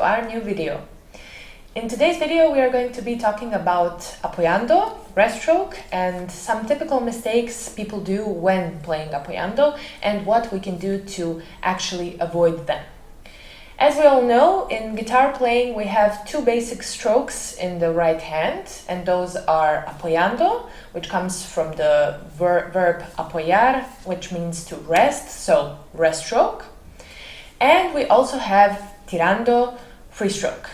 our new video. In today's video we are going to be talking about Apoyando, rest stroke, and some typical mistakes people do when playing Apoyando and what we can do to actually avoid them. As we all know, in guitar playing we have two basic strokes in the right hand, and those are Apoyando, which comes from the verb apoyar, which means to rest, so rest stroke. And we also have tirando, free stroke.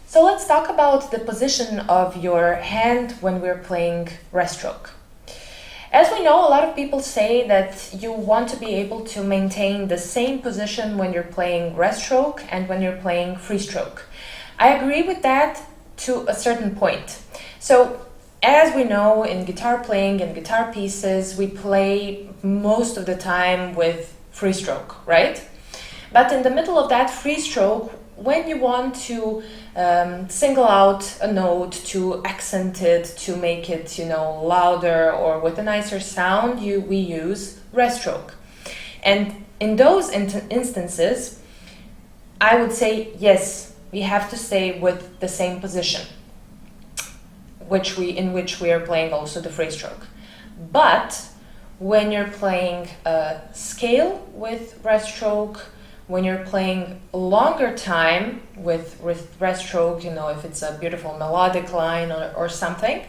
So let's talk about the position of your hand when we're playing rest stroke. As we know, a lot of people say that you want to be able to maintain the same position when you're playing rest stroke and when you're playing free stroke. I agree with that to a certain point. So, as we know, in guitar playing and guitar pieces, we play most of the time with free stroke, right? But in the middle of that free stroke, when you want to single out a note, to accent it, to make it, louder or with a nicer sound, we use rest stroke. And in those instances, I would say yes, we have to stay with the same position, in which we are playing also the free stroke. But when you're playing a scale with rest stroke, when you're playing a longer time with rest stroke, if it's a beautiful melodic line or something,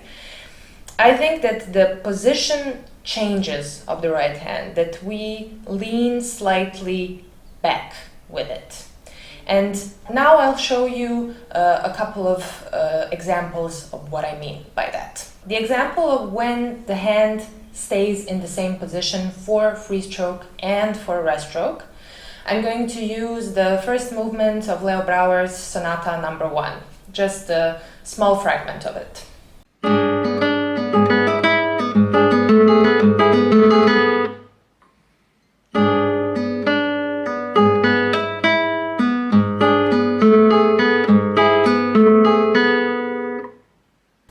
I think that the position changes of the right hand, that we lean slightly back with it. And now I'll show you a couple of examples of what I mean by that. The example of when the hand stays in the same position for free stroke and for rest stroke, I'm going to use the first movement of Leo Brouwer's Sonata No. 1, just a small fragment of it.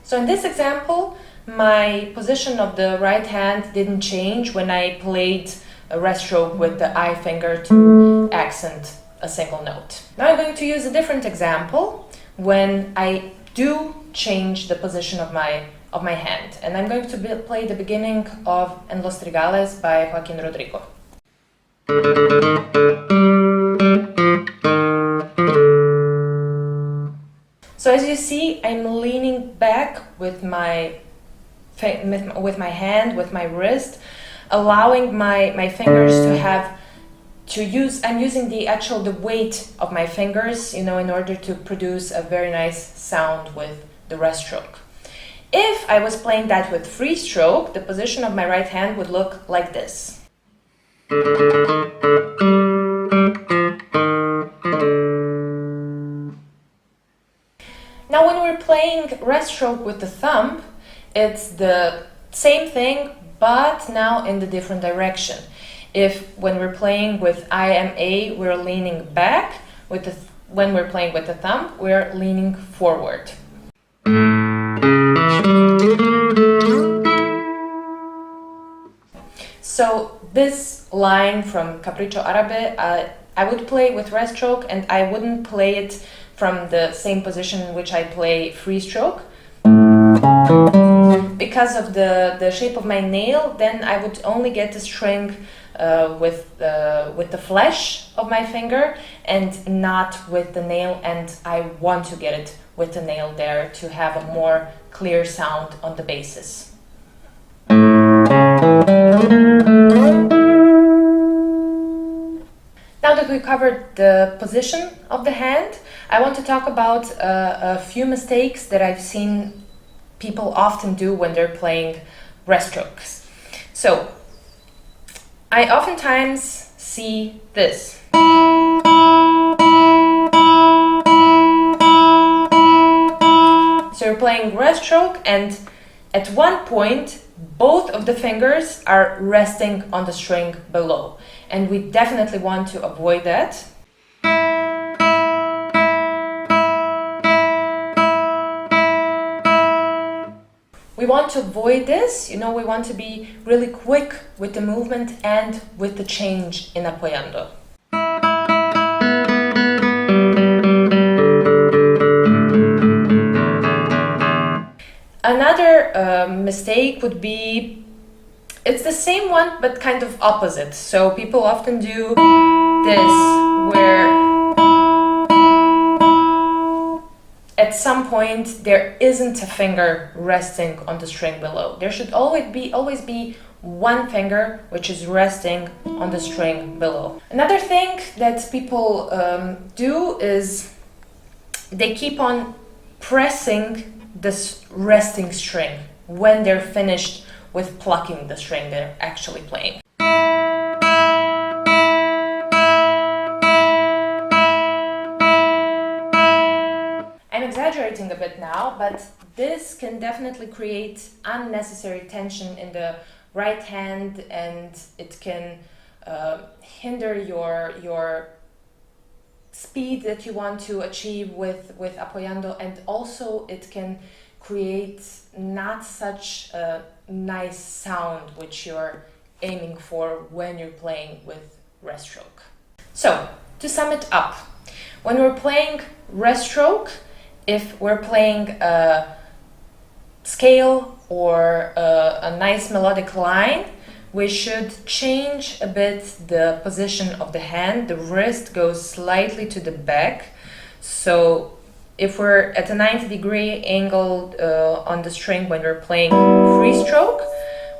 So in this example, my position of the right hand didn't change when I played a rest stroke with the I finger to accent a single note. Now I'm going to use a different example when I do change the position of my hand, and I'm going to play the beginning of En Los Trigales by Joaquin Rodrigo. So as you see, I'm leaning back with my hand, with my wrist, allowing my fingers I'm using the weight of my fingers, in order to produce a very nice sound with the rest stroke. If I was playing that with free stroke, the position of my right hand would look like this. Now when we're playing rest stroke with the thumb, it's the same thing, but now in the different direction. When we're playing with IMA, we're leaning back. When we're playing with the thumb, we're leaning forward. So this line from Capriccio Arabe, I would play with rest stroke, and I wouldn't play it from the same position in which I play free stroke. Because of the shape of my nail, then I would only get the string with the flesh of my finger and not with the nail, and I want to get it with the nail there to have a more clear sound on the basses. Now that we covered the position of the hand, I want to talk about a few mistakes that I've seen people often do when they're playing rest strokes. So, I oftentimes see this. So you're playing rest stroke, and at one point, both of the fingers are resting on the string below. And we definitely want to avoid that. We want to avoid this, we want to be really quick with the movement and with the change in Apoyando. Another mistake would be, it's the same one but kind of opposite. So people often do this, where at some point there isn't a finger resting on the string below. There should always be one finger which is resting on the string below. Another thing that people do is they keep on pressing this resting string when they're finished with plucking the string they're actually playing. I'm exaggerating a bit now, but this can definitely create unnecessary tension in the right hand, and it can hinder your speed that you want to achieve with Apoyando, and also it can create not such a nice sound which you're aiming for when you're playing with rest stroke. So, to sum it up, when we're playing rest stroke, if we're playing a scale or a nice melodic line, we should change a bit the position of the hand. The wrist goes slightly to the back. So if we're at a 90-degree angle on the string when we're playing free stroke,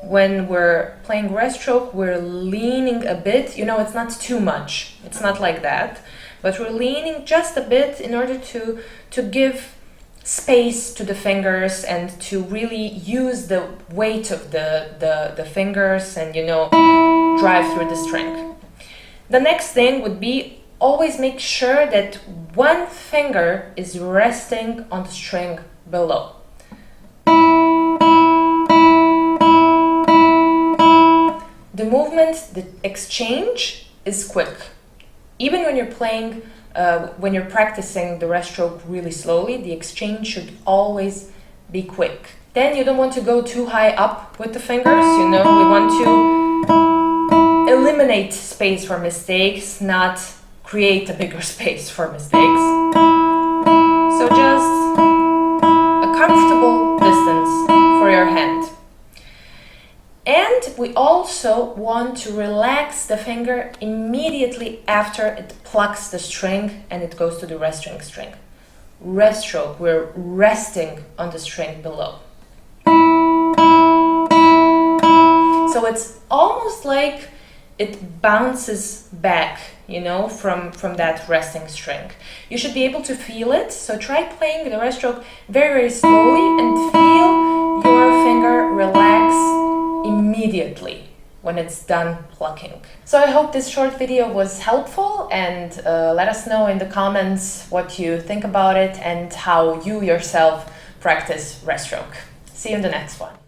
when we're playing rest stroke, we're leaning a bit. You know, it's not too much. It's not like that. But we're leaning just a bit in order to give space to the fingers and to really use the weight of the fingers and, you know, drive through the string. The next thing would be always make sure that one finger is resting on the string below. The movement, the exchange is quick. Even when you're playing, when you're practicing the rest stroke really slowly, the exchange should always be quick. Then you don't want to go too high up with the fingers, you know, we want to eliminate space for mistakes, not create a bigger space for mistakes. So just a comfortable distance for your hand. And we also want to relax the finger immediately after it plucks the string and it goes to the resting string. Rest stroke, we're resting on the string below. So it's almost like it bounces back, you know, from that resting string. You should be able to feel it, so try playing the rest stroke very, very slowly and feel your finger relax immediately when it's done plucking. So I hope this short video was helpful, and let us know in the comments what you think about it and how you yourself practice rest stroke. See you in the next one.